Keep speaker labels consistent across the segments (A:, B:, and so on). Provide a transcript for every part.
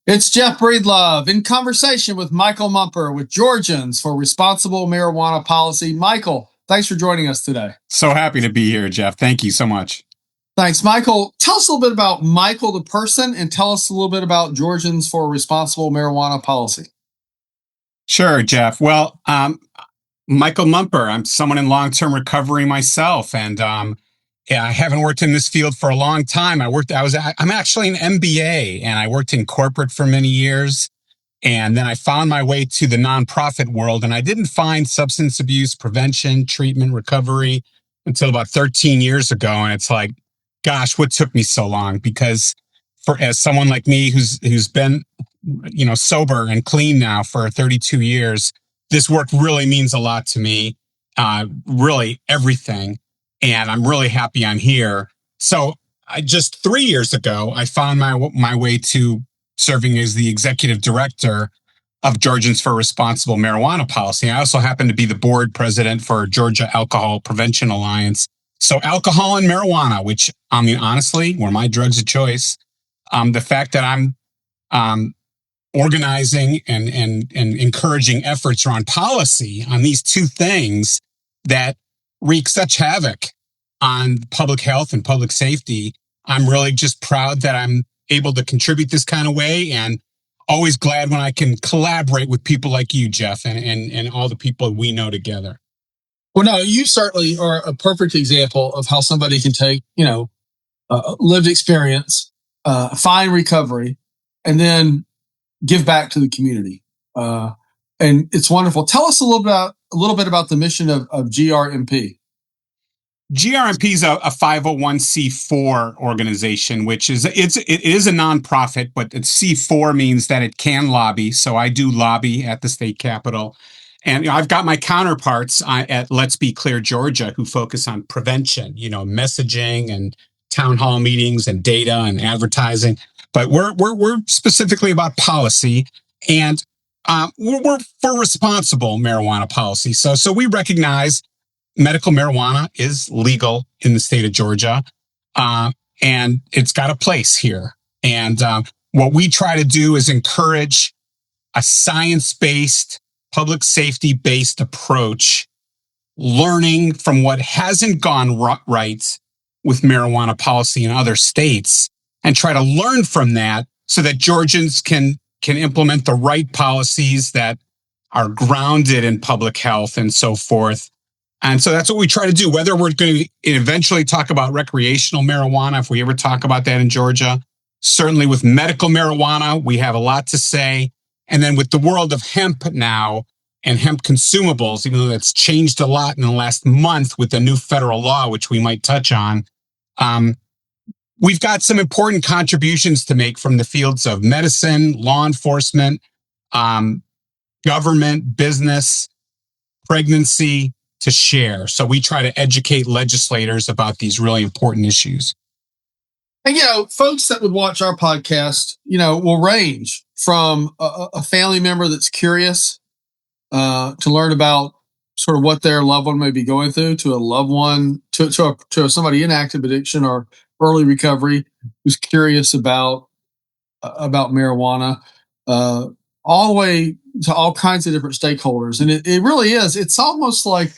A: It's Jeff Breedlove in conversation with Michael Mumper with Georgians for Responsible Marijuana Policy. Michael, thanks for joining us today.
B: So happy to be here, Jeff. Thank you so much.
A: Thanks, Michael. Tell us a little bit about Michael, the person, and tell us a little bit about Georgians for Responsible Marijuana Policy.
B: Sure, Jeff. Well, Michael Mumper, I'm someone in long-term recovery myself, and yeah, I haven't worked in this field for a long time. I'm actually an MBA, and I worked in corporate for many years. And then I found my way to the nonprofit world, and I didn't find substance abuse prevention, treatment, recovery until about 13 years ago. And it's like, gosh, what took me so long? Because as someone like me who's been, sober and clean now for 32 years, this work really means a lot to me. Really everything. And I'm really happy I'm here. So just 3 years ago, I found my way to serving as the executive director of Georgians for Responsible Marijuana Policy. I also happen to be the board president for Georgia Alcohol Prevention Alliance. So alcohol and marijuana, which, I mean, honestly, were my drugs of choice. The fact that I'm organizing and encouraging efforts around policy on these two things that wreak such havoc on public health and public safety, I'm really just proud that I'm able to contribute this kind of way, and always glad when I can collaborate with people like you, Jeff, and all the people we know together.
A: Well, no, you certainly are a perfect example of how somebody can take, lived experience, find recovery, and then give back to the community. And it's wonderful. Tell us a little bit about the mission of GRMP.
B: GRMP is a 501c4 organization, which is it is a nonprofit, but C4 means that it can lobby. So I do lobby at the state capitol, and I've got my counterparts at Let's Be Clear, Georgia, who focus on prevention, messaging and town hall meetings and data and advertising. But we're specifically about policy, and we're for responsible marijuana policy. So we recognize medical marijuana is legal in the state of Georgia, and it's got a place here. And what we try to do is encourage a science-based, public safety-based approach, learning from what hasn't gone right with marijuana policy in other states, and try to learn from that so that Georgians can implement the right policies that are grounded in public health and so forth. And so that's what we try to do, whether we're going to eventually talk about recreational marijuana, if we ever talk about that in Georgia. Certainly with medical marijuana, we have a lot to say. And then with the world of hemp now and hemp consumables, even though that's changed a lot in the last month with the new federal law, which we might touch on, we've got some important contributions to make from the fields of medicine, law enforcement, government, business, pregnancy, to share. So we try to educate legislators about these really important issues.
A: And, folks that would watch our podcast, will range from a family member that's curious to learn about sort of what their loved one may be going through, to a loved one, to somebody in active addiction or early recovery who's curious about marijuana, all the way to all kinds of different stakeholders. And it really is. It's almost like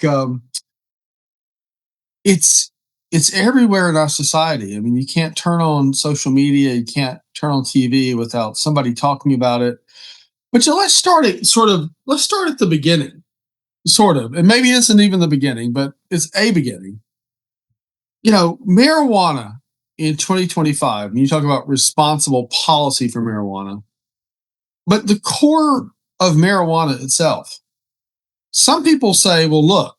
A: it's everywhere in our society. I mean, you can't turn on social media, you can't turn on TV without somebody talking about it. But let's start at the beginning, sort of. And maybe it isn't even the beginning, but it's a beginning. Marijuana in 2025, and you talk about responsible policy for marijuana, but the core of marijuana itself. Some people say, well, look,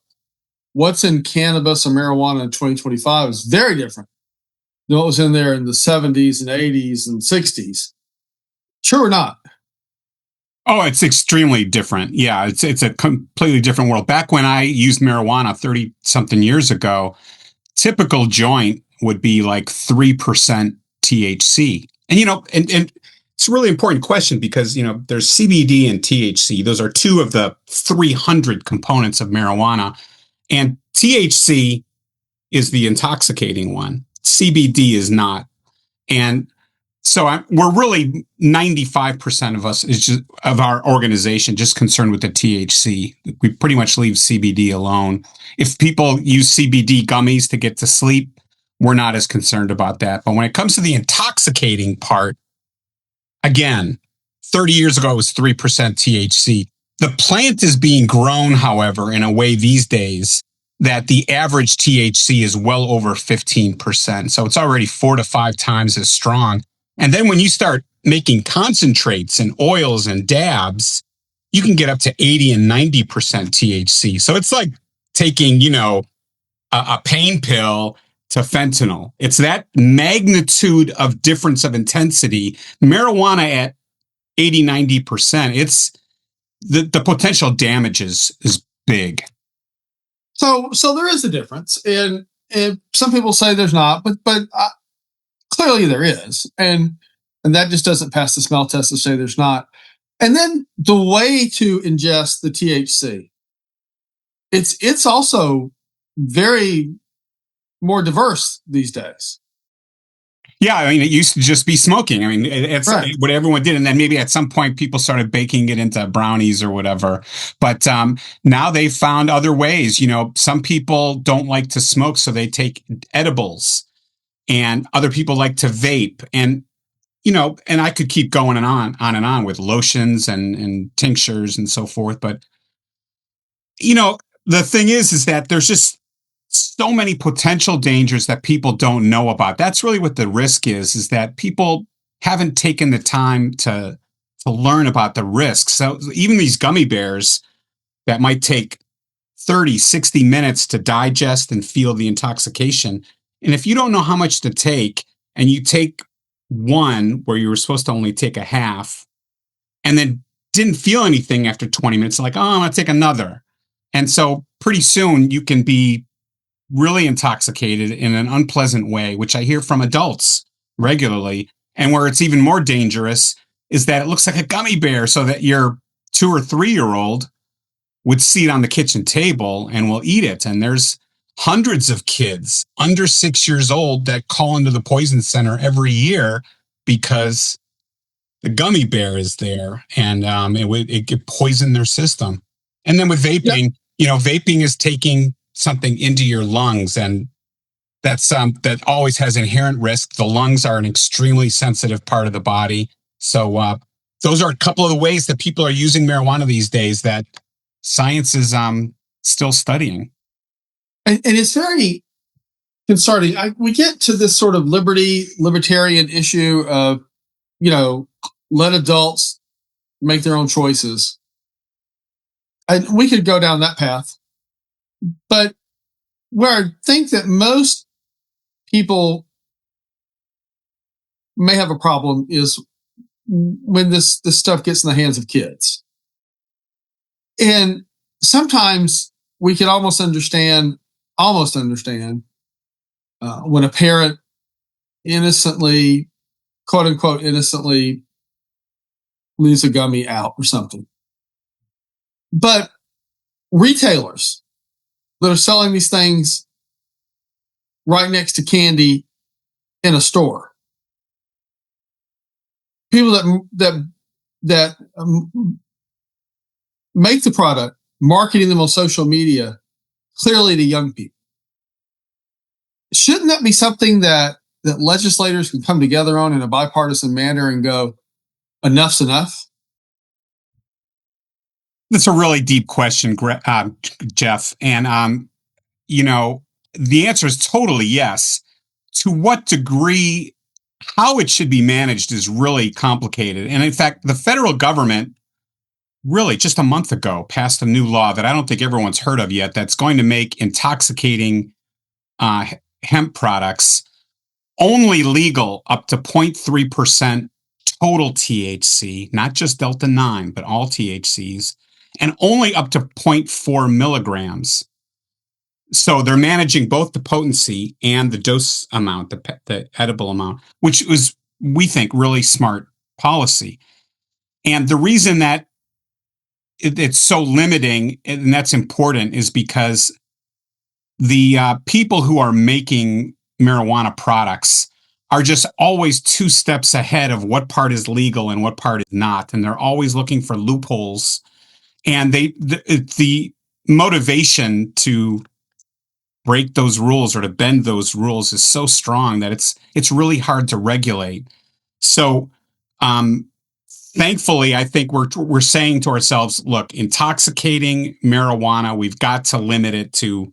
A: what's in cannabis and marijuana in 2025 is very different than what was in there in the 70s and 80s and 60s. True or not?
B: Oh, it's extremely different. Yeah, it's a completely different world. Back when I used marijuana 30-something years ago, typical joint would be like 3% THC. And, it's a really important question because, there's CBD and THC. Those are two of the 300 components of marijuana. And THC is the intoxicating one. CBD is not. And We're really 95% of us is just of our organization just concerned with the THC. We pretty much leave CBD alone. If people use CBD gummies to get to sleep, we're not as concerned about that. But when it comes to the intoxicating part, again, 30 years ago it was 3% THC. The plant is being grown, however, in a way these days that the average THC is well over 15%. So it's already 4 to 5 times as strong. And then when you start making concentrates and oils and dabs, you can get up to 80 and 90% THC. So it's like taking, a pain pill to fentanyl. It's that magnitude of difference of intensity. Marijuana at 80, 90%, it's the potential damage is big.
A: So there is a difference, and some people say there's not, but clearly there is, and that just doesn't pass the smell test to say there's not. And then the way to ingest the THC, it's also very more diverse these days.
B: Yeah, I mean, it used to just be smoking. I mean, it's right. What everyone did. And then maybe at some point people started baking it into brownies or whatever. But now they've found other ways. Some people don't like to smoke, so they take edibles. And other people like to vape. And, and I could keep going on and on with lotions and tinctures and so forth. But, the thing is that there's just so many potential dangers that people don't know about. That's really what the risk is that people haven't taken the time to learn about the risks. So even these gummy bears that might take 30, 60 minutes to digest and feel the intoxication. And if you don't know how much to take and you take one where you were supposed to only take a half and then didn't feel anything after 20 minutes, like, I'm going to take another. And so pretty soon you can be really intoxicated in an unpleasant way, which I hear from adults regularly. And where it's even more dangerous is that it looks like a gummy bear, so that your 2 or 3-year-old would see it on the kitchen table and will eat it. And there's hundreds of kids under 6 years old that call into the poison center every year because the gummy bear is there, and it could poison their system. And then with vaping, vaping is taking something into your lungs, and that's that always has inherent risk. The lungs are an extremely sensitive part of the body. So those are a couple of the ways that people are using marijuana these days that science is still studying.
A: And it's very concerning. We get to this sort of libertarian issue of, let adults make their own choices. And we could go down that path. But where I think that most people may have a problem is when this stuff gets in the hands of kids. And sometimes we can almost understand when a parent innocently, quote unquote, innocently leaves a gummy out or something. But retailers that are selling these things right next to candy in a store, people that make the product, marketing them on social media, clearly to young people. Shouldn't that be something that legislators can come together on in a bipartisan manner and go, enough's enough?
B: That's a really deep question, Jeff. And, the answer is totally yes. To what degree, how it should be managed is really complicated. And in fact, the federal government really just a month ago passed a new law that I don't think everyone's heard of yet that's going to make intoxicating hemp products only legal up to 0.3% total THC, not just Delta 9, but all THCs, and only up to 0.4 milligrams. So they're managing both the potency and the dose amount, the edible amount, which was, we think, really smart policy. And the reason that it's so limiting, and that's important, is because the people who are making marijuana products are just always two steps ahead of what part is legal and what part is not. And they're always looking for loopholes. And the motivation to break those rules or to bend those rules is so strong that it's really hard to regulate. So, thankfully, I think we're saying to ourselves, look, intoxicating marijuana, we've got to limit it to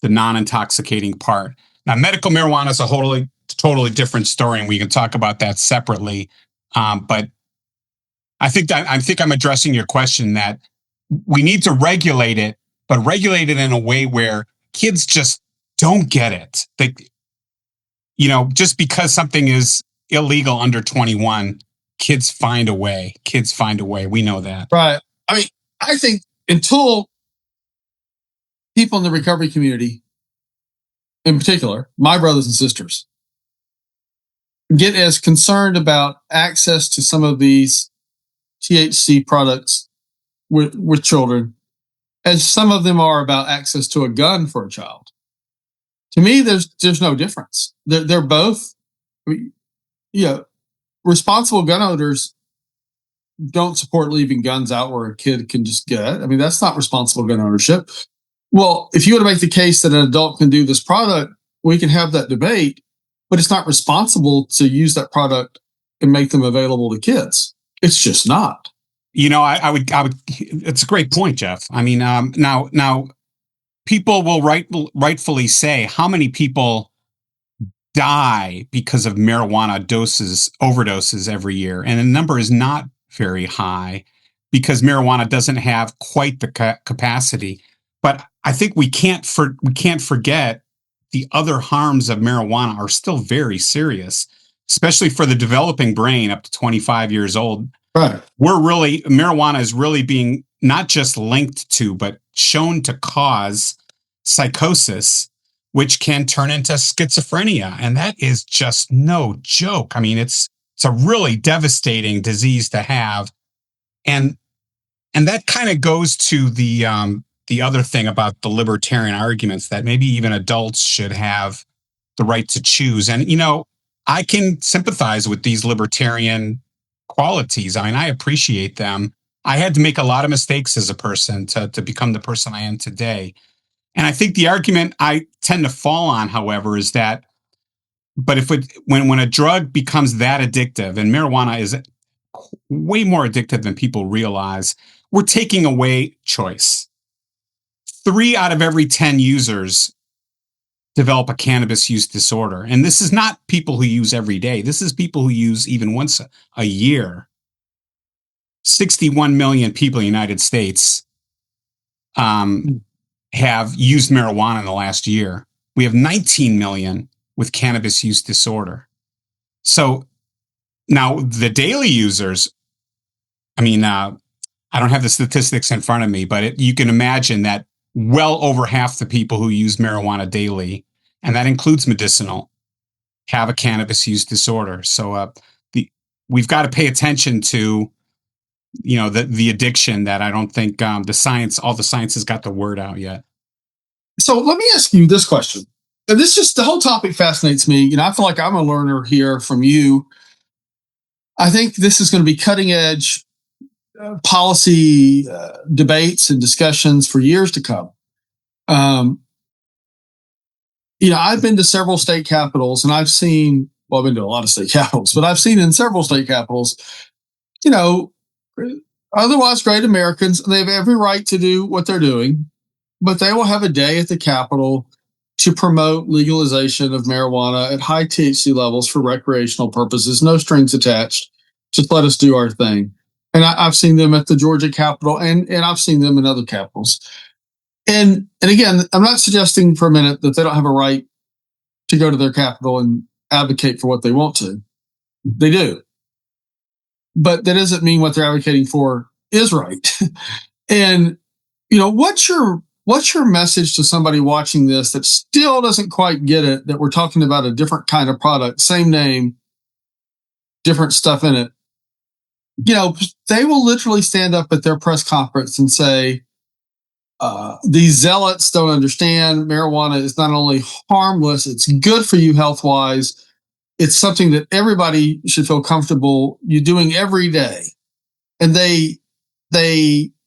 B: the non-intoxicating part. Now, medical marijuana is a totally different story, and we can talk about that separately. But I think I'm addressing your question that we need to regulate it, but regulate it in a way where kids just don't get it. Just because something is illegal under 21, kids find a way. Kids find a way. We know that.
A: Right. I mean, I think until people in the recovery community, in particular, my brothers and sisters, get as concerned about access to some of these THC products with children as some of them are about access to a gun for a child. To me, there's no difference. They're both, responsible gun owners don't support leaving guns out where a kid can just get it. I mean, that's not responsible gun ownership. Well, if you want to make the case that an adult can do this product, we can have that debate, but it's not responsible to use that product and make them available to kids. It's just not.
B: I would. It's a great point, Jeff. I mean, now, people will rightfully say, how many people die because of marijuana overdoses every year, and the number is not very high because marijuana doesn't have quite the capacity. But I think we can't forget the other harms of marijuana are still very serious, especially for the developing brain up to 25 years old.
A: Right.
B: Marijuana is really being not just linked to, but shown to cause psychosis, which can turn into schizophrenia. And that is just no joke. I mean, it's a really devastating disease to have. And that kind of goes to the other thing about the libertarian arguments that maybe even adults should have the right to choose. And, I can sympathize with these libertarian qualities. I mean, I appreciate them. I had to make a lot of mistakes as a person to become the person I am today. And I think the argument I tend to fall on, however, is that, but when a drug becomes that addictive, and marijuana is way more addictive than people realize, we're taking away choice. 3 out of every 10 users develop a cannabis use disorder. And this is not people who use every day. This is people who use even once a year. 61 million people in the United States have used marijuana in the last year. We have 19 million with cannabis use disorder. So now the daily users, I mean, I don't have the statistics in front of me, but you can imagine that well over half the people who use marijuana daily, and that includes medicinal, have a cannabis use disorder. So we've got to pay attention to the addiction that I don't think all the science has got the word out yet.
A: So let me ask you this question. And the whole topic fascinates me. I feel like I'm a learner here from you. I think this is going to be cutting edge policy debates and discussions for years to come. I've been to several state capitals, and I've been to a lot of state capitals, but I've seen in several state capitals, otherwise great Americans. They have every right to do what they're doing, but they will have a day at the Capitol to promote legalization of marijuana at high THC levels for recreational purposes, no strings attached. Just let us do our thing. And I've seen them at the Georgia Capitol, and I've seen them in other capitals. And again, I'm not suggesting for a minute that they don't have a right to go to their capital and advocate for what they want to. They do. But that doesn't mean what they're advocating for is right. And, what's your message to somebody watching this that still doesn't quite get it, that we're talking about a different kind of product, same name, different stuff in it? They will literally stand up at their press conference and say, these zealots don't understand. Marijuana is not only harmless, it's good for you health-wise. it's something that everybody should feel comfortable you doing every day, and they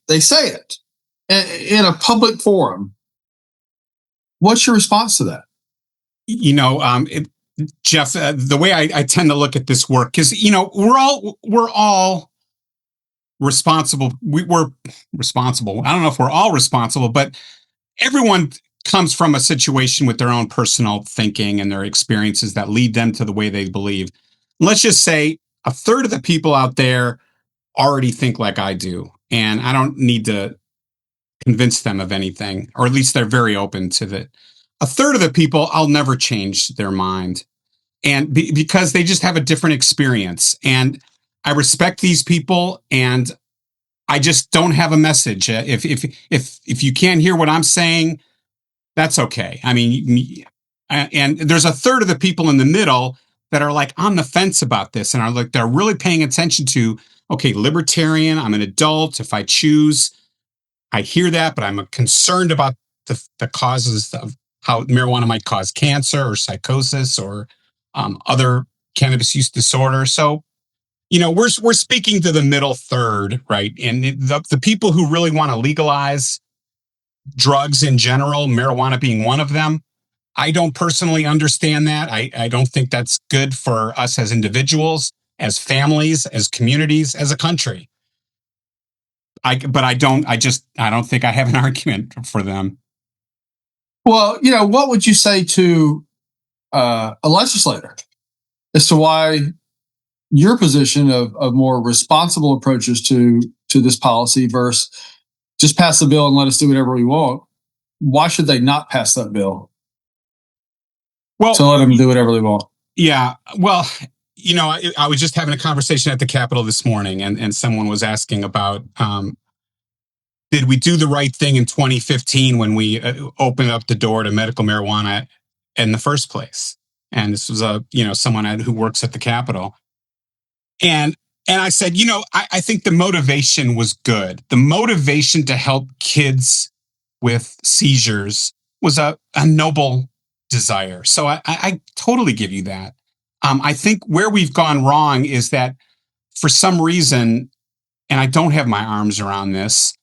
A: say it in a public forum. What's your response to that?
B: Jeff, the way I tend to look at this work, because we're all responsible. We're responsible. I don't know if we're all responsible, but everyone comes from a situation with their own personal thinking and their experiences that lead them to the way they believe. Let's just say a third of the people out there already think like I do, and I don't need to convince them of anything, or at least they're very open to that. A third of the people, I'll never change their mind, and because they just have a different experience, and I respect these people, and I just don't have a message. If you can't hear what I'm saying, that's okay. I mean, and there's a third of the people in the middle that are like on the fence about this, and are like they're really paying attention to. Okay, libertarian. I'm an adult. If I choose, I hear that, but I'm concerned about the causes of how marijuana might cause cancer or psychosis or other cannabis use disorder. So, we're speaking to the middle third, right? And the people who really want to legalize drugs in general, marijuana being one of them. I don't personally understand that. I don't think that's good for us as individuals, as families, as communities, as a country. But I don't think I have an argument for them.
A: Well, what would you say to a legislator as to why your position of more responsible approaches to this policy versus just pass the bill and let us do whatever we want? Why should they not pass that bill?
B: Well,
A: to let them do whatever they want.
B: Yeah. Well, I was just having a conversation at the Capitol this morning, and someone was asking about did we do the right thing in 2015 when we opened up the door to medical marijuana in the first place? And this was someone who works at the Capitol. And I said, I think the motivation was good. The motivation to help kids with seizures was a noble desire. So I totally give you that. I think where we've gone wrong is that for some reason, and I don't have my arms around this,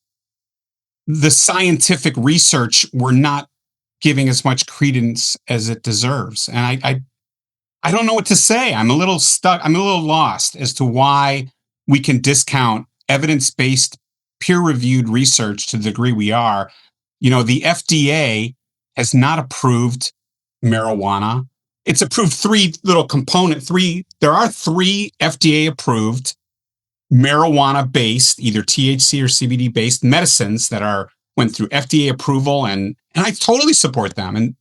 B: the scientific research we're not giving as much credence as it deserves. And I don't know what to say. I'm a little stuck. I'm a little lost as to why we can discount evidence-based, peer-reviewed research to the degree we are. The FDA has not approved marijuana. It's approved there are three FDA-approved marijuana-based, either THC or CBD-based medicines that went through FDA approval, and I totally support them. And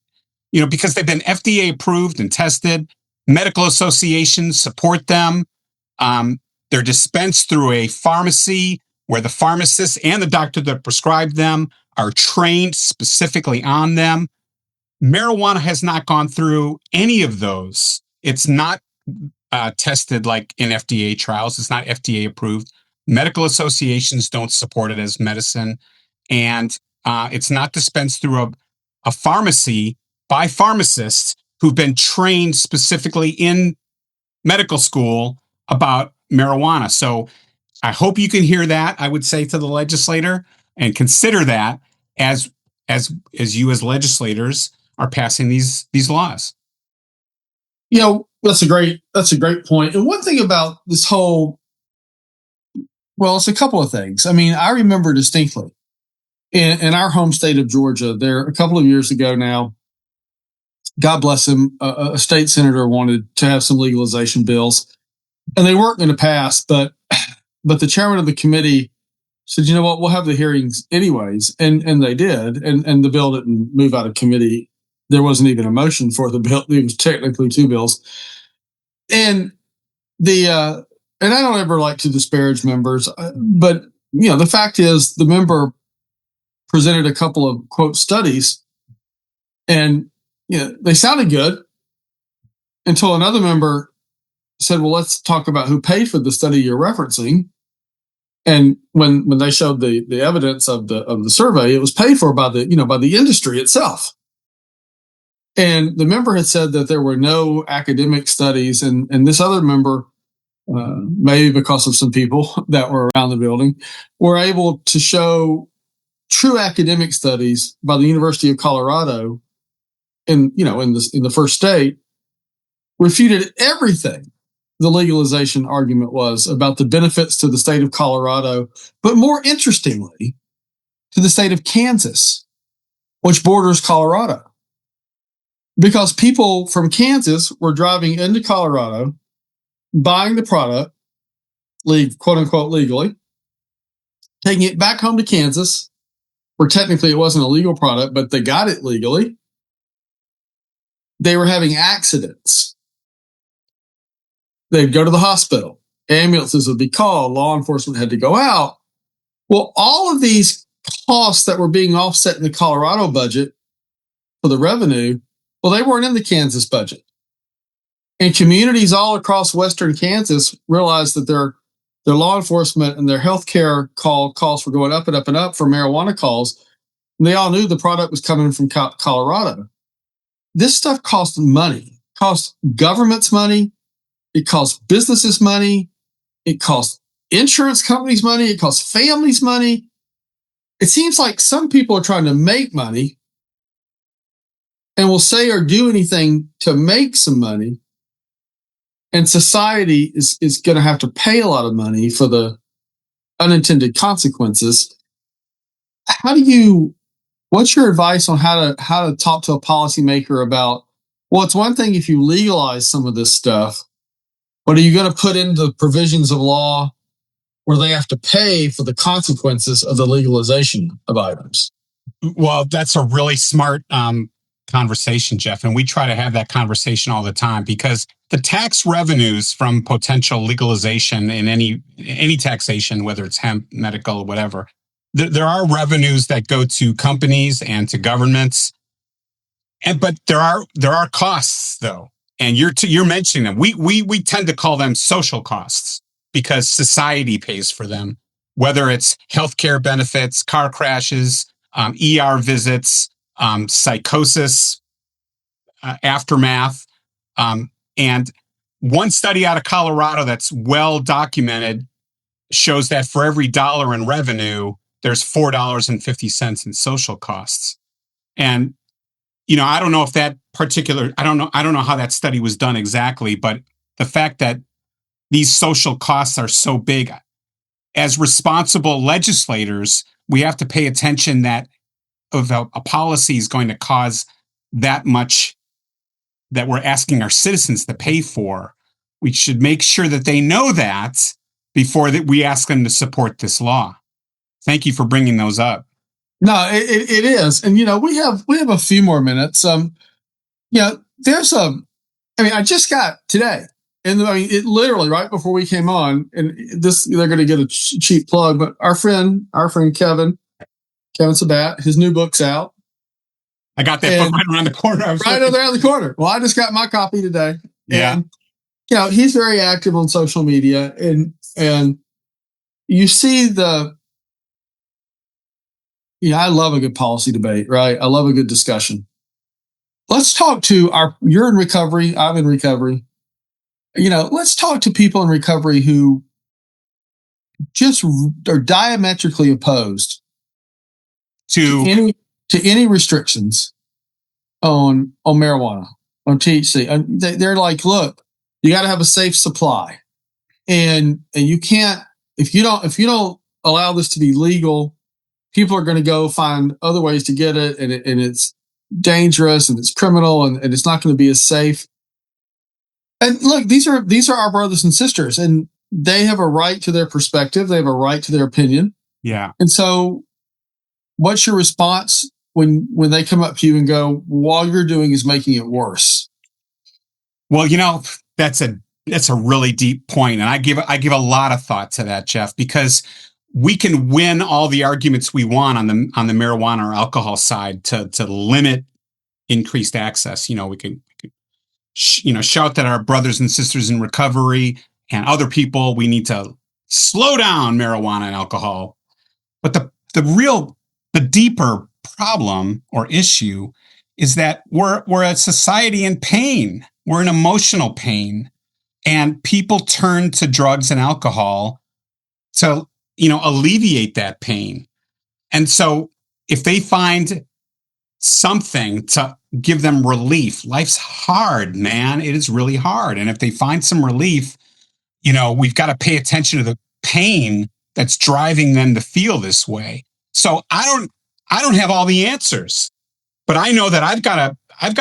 B: because they've been FDA approved and tested, medical associations support them. They're dispensed through a pharmacy where the pharmacist and the doctor that prescribed them are trained specifically on them. Marijuana has not gone through any of those. It's not tested like in FDA trials. It's not FDA approved. Medical associations don't support it as medicine. And it's not dispensed through a pharmacy by pharmacists who've been trained specifically in medical school about marijuana. So I hope you can hear that, I would say to the legislator, and consider that as you as legislators are passing these laws.
A: That's a great point. And one thing about this whole, it's a couple of things. I mean, I remember distinctly in our home state of Georgia, there a couple of years ago now, God bless him, a state senator wanted to have some legalization bills, and they weren't going to pass. But the chairman of the committee said, "You know what? We'll have the hearings anyways," and they did, and the bill didn't move out of committee. There wasn't even a motion for the bill. It was technically two bills, and and I don't ever like to disparage members, but the fact is, the member presented a couple of quote studies, and they sounded good until another member said, "Well, let's talk about who paid for the study you're referencing." And when they showed the evidence of the survey, it was paid for by the industry itself. And the member had said that there were no academic studies, and this other member, maybe because of some people that were around the building, were able to show true academic studies by the University of Colorado in the first state refuted everything the legalization argument was about the benefits to the state of Colorado, but more interestingly, to the state of Kansas, which borders Colorado. Because people from Kansas were driving into Colorado, buying the product, quote unquote, legally, taking it back home to Kansas, where technically it wasn't a legal product, but they got it legally. They were having accidents. They'd go to the hospital. Ambulances would be called. Law enforcement had to go out. Well, all of these costs that were being offset in the Colorado budget for the revenue, well, they weren't in the Kansas budget. And communities all across western Kansas realized that their law enforcement and their healthcare calls were going up and up and up for marijuana calls. And they all knew the product was coming from Colorado. This stuff costs money, costs governments money, it costs businesses money, it costs insurance companies money, it costs families money. It seems like some people are trying to make money and will say or do anything to make some money. And society is going to have to pay a lot of money for the unintended consequences. What's your advice on how to talk to a policymaker about, well, it's one thing if you legalize some of this stuff, but are you going to put into provisions of law where they have to pay for the consequences of the legalization of items?
B: Well, that's a really smart conversation, Jeff. And we try to have that conversation all the time because the tax revenues from potential legalization in any taxation, whether it's hemp, medical, whatever, there are revenues that go to companies and to governments. But there are costs though. And you're mentioning them. We tend to call them social costs because society pays for them, whether it's healthcare benefits, car crashes, ER visits, psychosis, aftermath. And one study out of Colorado that's well documented shows that for every dollar in revenue, there's $4.50 in social costs. And I don't know if that particular, I don't know how that study was done exactly, but the fact that these social costs are so big, as responsible legislators, we have to pay attention that if a policy is going to cause that much that we're asking our citizens to pay for, we should make sure that they know that before that we ask them to support this law. Thank you for bringing those up.
A: No, it is. And, we have a few more minutes. There's I just got today, and it literally right before we came on, and they're going to get a cheap plug, but our friend Kevin Sabat, his new book's out.
B: I got that book right around the corner.
A: Right around the corner. Well, I just got my copy today.
B: Yeah.
A: And, he's very active on social media, and you see I love a good policy debate, right? I love a good discussion. Let's talk to you're in recovery, I'm in recovery. Let's talk to people in recovery who just are diametrically opposed to any restrictions on marijuana, on THC. They're like, look, you got to have a safe supply, and you can't if you don't allow this to be legal, people are going to go find other ways to get it, and it's dangerous and it's criminal and it's not going to be as safe. And look, these are our brothers and sisters, and they have a right to their perspective. They have a right to their opinion.
B: Yeah.
A: And so what's your response when they come up to you and go, well, all you're doing is making it worse?
B: Well, that's a really deep point. And I give a lot of thought to that, Jeff, because we can win all the arguments we want on the marijuana or alcohol side to limit increased access. We can shout that our brothers and sisters in recovery and other people, we need to slow down marijuana and alcohol. But the deeper problem or issue is that we're a society in pain. We're in emotional pain, and people turn to drugs and alcohol to, alleviate that pain. And so if they find something to give them relief, life's hard, man. It is really hard. And if they find some relief, we've got to pay attention to the pain that's driving them to feel this way. So I don't have all the answers, but I know that I've got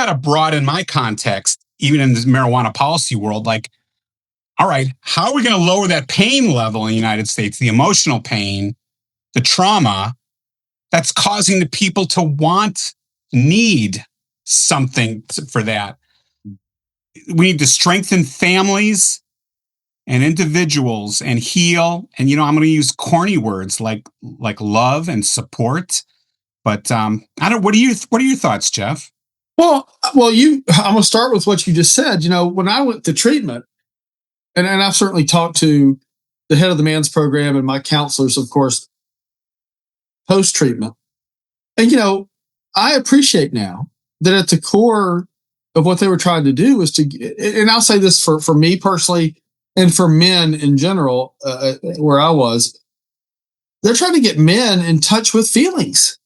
B: to broaden my context, even in the marijuana policy world. Like, all right, how are we going to lower that pain level in the United States, the emotional pain, the trauma that's causing the people to need something for that? We need to strengthen families and individuals and heal. And, I'm going to use corny words like love and support. But I don't. What are your thoughts, Jeff?
A: Well, I'm going to start with what you just said. When I went to treatment, and I've certainly talked to the head of the MANS program and my counselors, of course, post treatment. And, I appreciate now that at the core of what they were trying to do was and I'll say this for me personally and for men in general, where I was, they're trying to get men in touch with feelings.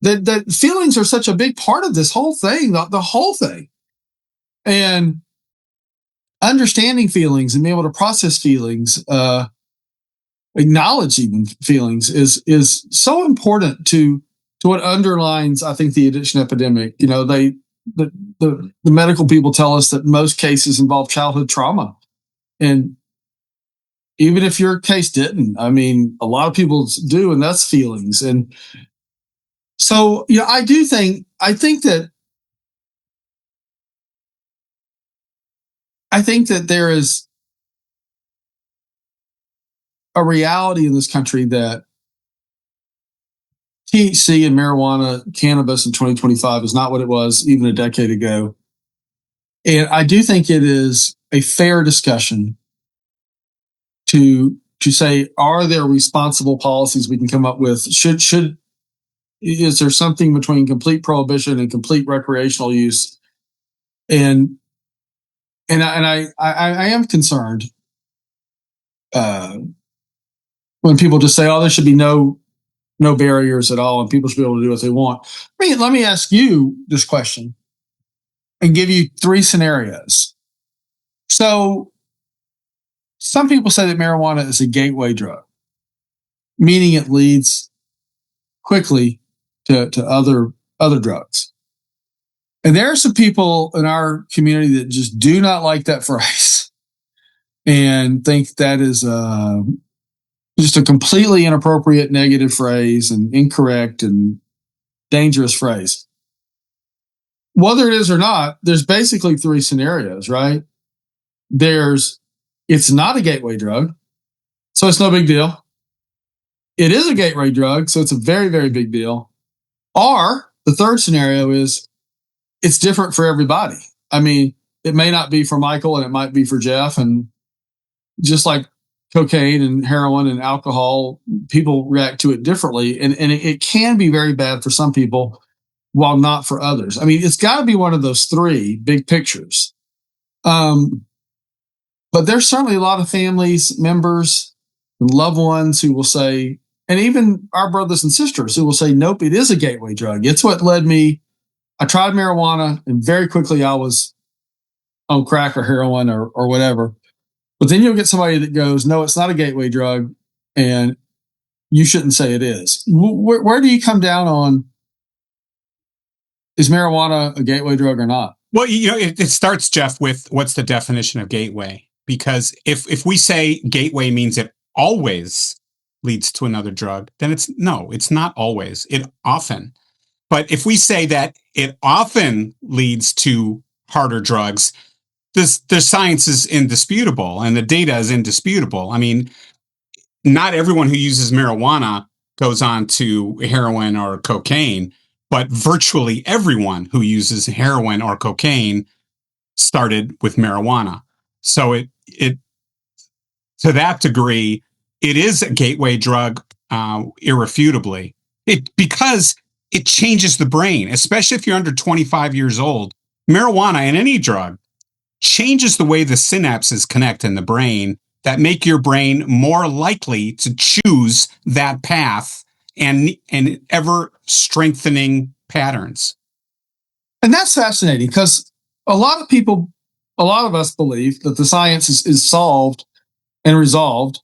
A: That feelings are such a big part of this whole thing, the whole thing. And understanding feelings and being able to process feelings, acknowledging feelings is so important to what underlines, I think, the addiction epidemic. The medical people tell us that most cases involve childhood trauma. And even if your case didn't, I mean, a lot of people do, and that's feelings. And so, I think that there is a reality in this country that THC and marijuana, cannabis in 2025 is not what it was even a decade ago. And I do think it is a fair discussion to say, are there responsible policies we can come up with? Is there something between complete prohibition and complete recreational use? And I am concerned when people just say, "Oh, there should be no barriers at all, and people should be able to do what they want." Let me ask you this question and give you 3 scenarios. So, some people say that marijuana is a gateway drug, meaning it leads quickly to other drugs. And there are some people in our community that just do not like that phrase and think that is just a completely inappropriate negative phrase and incorrect and dangerous phrase. Whether it is or not, there's basically 3 scenarios, right? It's not a gateway drug, so it's no big deal. It is a gateway drug, so it's a very, very big deal. Or the third scenario is it's different for everybody. I mean, it may not be for Michael and it might be for Jeff. And just like cocaine and heroin and alcohol, people react to it differently. And it can be very bad for some people while not for others. I mean, it's got to be one of those 3 big pictures. But there's certainly a lot of families, members, and loved ones who will say, and even our brothers and sisters who will say, nope, it is a gateway drug. It's what led me. I tried marijuana and very quickly I was on crack or heroin or whatever. But then you'll get somebody that goes, no, it's not a gateway drug and you shouldn't say it is. Where do you come down on, is marijuana a gateway drug or not?
B: Well, it starts, Jeff, with what's the definition of gateway? Because if we say gateway means it always leads to another drug, then it's not always. It often. But if we say that it often leads to harder drugs, the science is indisputable and the data is indisputable. I mean, not everyone who uses marijuana goes on to heroin or cocaine, but virtually everyone who uses heroin or cocaine started with marijuana. So it to that degree, it is a gateway drug, irrefutably. Because it changes the brain, especially if you're under 25 years old. Marijuana and any drug changes the way the synapses connect in the brain that make your brain more likely to choose that path and ever strengthening patterns.
A: And that's fascinating because a lot of us believe that the science is solved and resolved,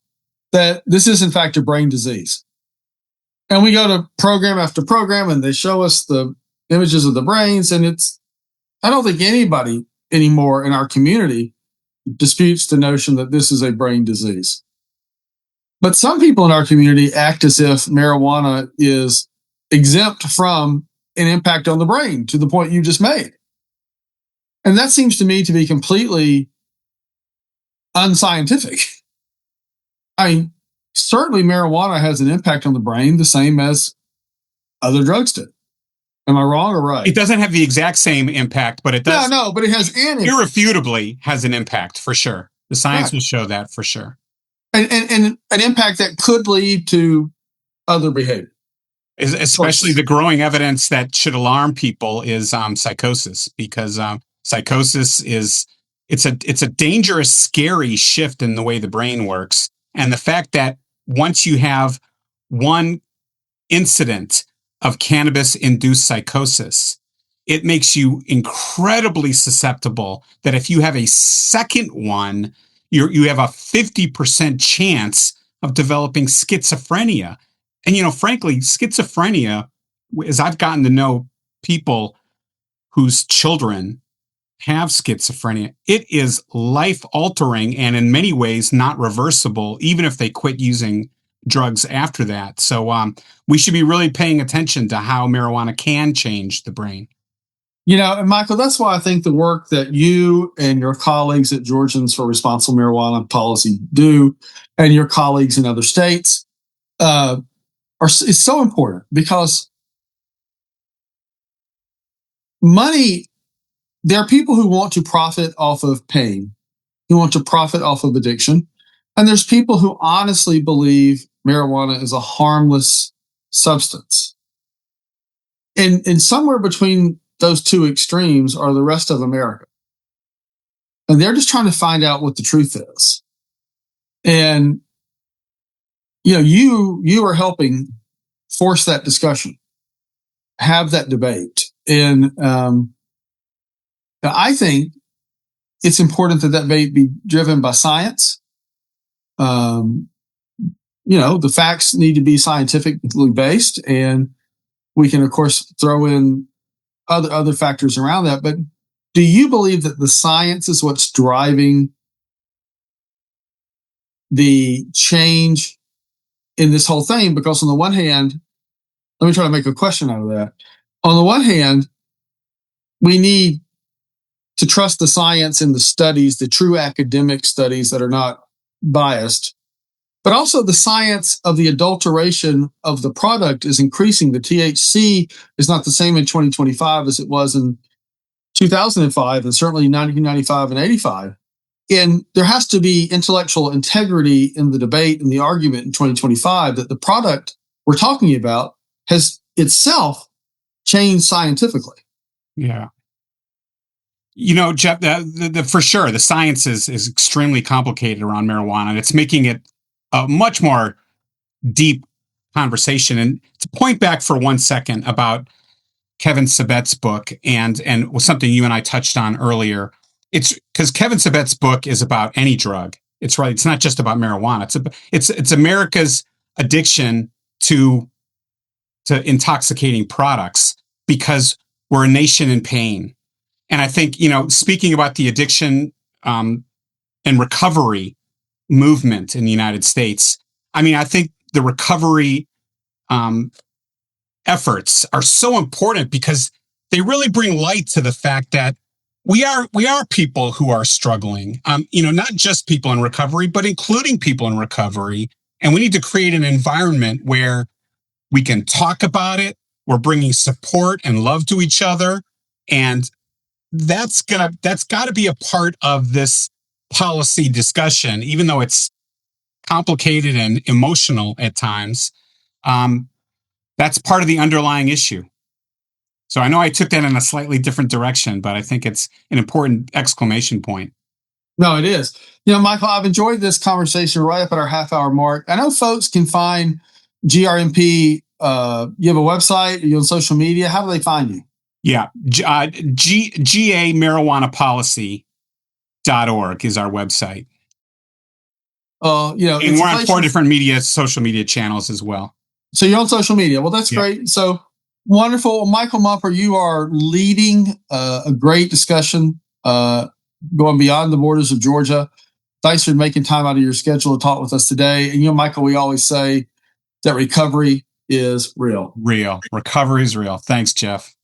A: that this is in fact a brain disease. And we go to program after program and they show us the images of the brains. And I don't think anybody anymore in our community disputes the notion that this is a brain disease. But some people in our community act as if marijuana is exempt from an impact on the brain to the point you just made. And that seems to me to be completely unscientific. I mean, certainly marijuana has an impact on the brain the same as other drugs do. Am I wrong or right?
B: It doesn't have the exact same impact, but it does.
A: No, but it has
B: irrefutably has an impact for sure. The science will show that for sure.
A: And an impact that could lead to other behavior.
B: Especially the growing evidence that should alarm people is psychosis, because psychosis it's a dangerous, scary shift in the way the brain works. And the fact that once you have one incident of cannabis-induced psychosis, it makes you incredibly susceptible that if you have a second one, you have a 50% chance of developing schizophrenia. And, frankly, schizophrenia, as I've gotten to know people whose children have schizophrenia, it is life-altering and in many ways not reversible, even if they quit using drugs after that. So we should be really paying attention to how marijuana can change the brain.
A: And Michael, that's why I think the work that you and your colleagues at Georgians for Responsible Marijuana Policy do, and your colleagues in other states, is so important, because there are people who want to profit off of pain, who want to profit off of addiction. And there's people who honestly believe marijuana is a harmless substance. And somewhere between those two extremes are the rest of America. And they're just trying to find out what the truth is. And, you are helping force that discussion, have that debate. And I think it's important that debate be driven by science. The facts need to be scientifically based, and we can, of course, throw in other factors around that. But do you believe that the science is what's driving the change in this whole thing? Because on the one hand, let me try to make a question out of that. On the one hand, we need to trust the science and the studies, the true academic studies that are not biased, but also the science of the adulteration of the product is increasing. The THC is not the same in 2025 as it was in 2005, and certainly 1995 and 85. And there has to be intellectual integrity in the debate and the argument in 2025 that the product we're talking about has itself changed scientifically.
B: Yeah. Jeff, for sure, the science is extremely complicated around marijuana, and it's making it a much more deep conversation. And to point back for 1 second about Kevin Sabet's book and something you and I touched on earlier, it's because Kevin Sabet's book is about any drug. It's right. It's not just about marijuana. It's America's addiction to intoxicating products, because we're a nation in pain. And I think, speaking about the addiction and recovery movement in the United States, I think the recovery efforts are so important because they really bring light to the fact that we are people who are struggling, not just people in recovery, but including people in recovery. And we need to create an environment where we can talk about it. We're bringing support and love to each other. And that's got to be a part of this policy discussion, even though it's complicated and emotional at times. That's part of the underlying issue. So I know I took that in a slightly different direction, but I think it's an important exclamation point.
A: No, it is. Michael, I've enjoyed this conversation right up at our half-hour mark. I know folks can find GRMP. You have a website? Are you on social media? How do they find you?
B: Yeah. GA marijuana policy.org is our website.
A: And
B: we're on 4 different social media channels as well.
A: So you're on social media. Well, that's great. So wonderful. Michael Mumper, you are leading a great discussion going beyond the borders of Georgia. Thanks for making time out of your schedule to talk with us today. And Michael, we always say that recovery is real.
B: Recovery is real. Thanks, Jeff.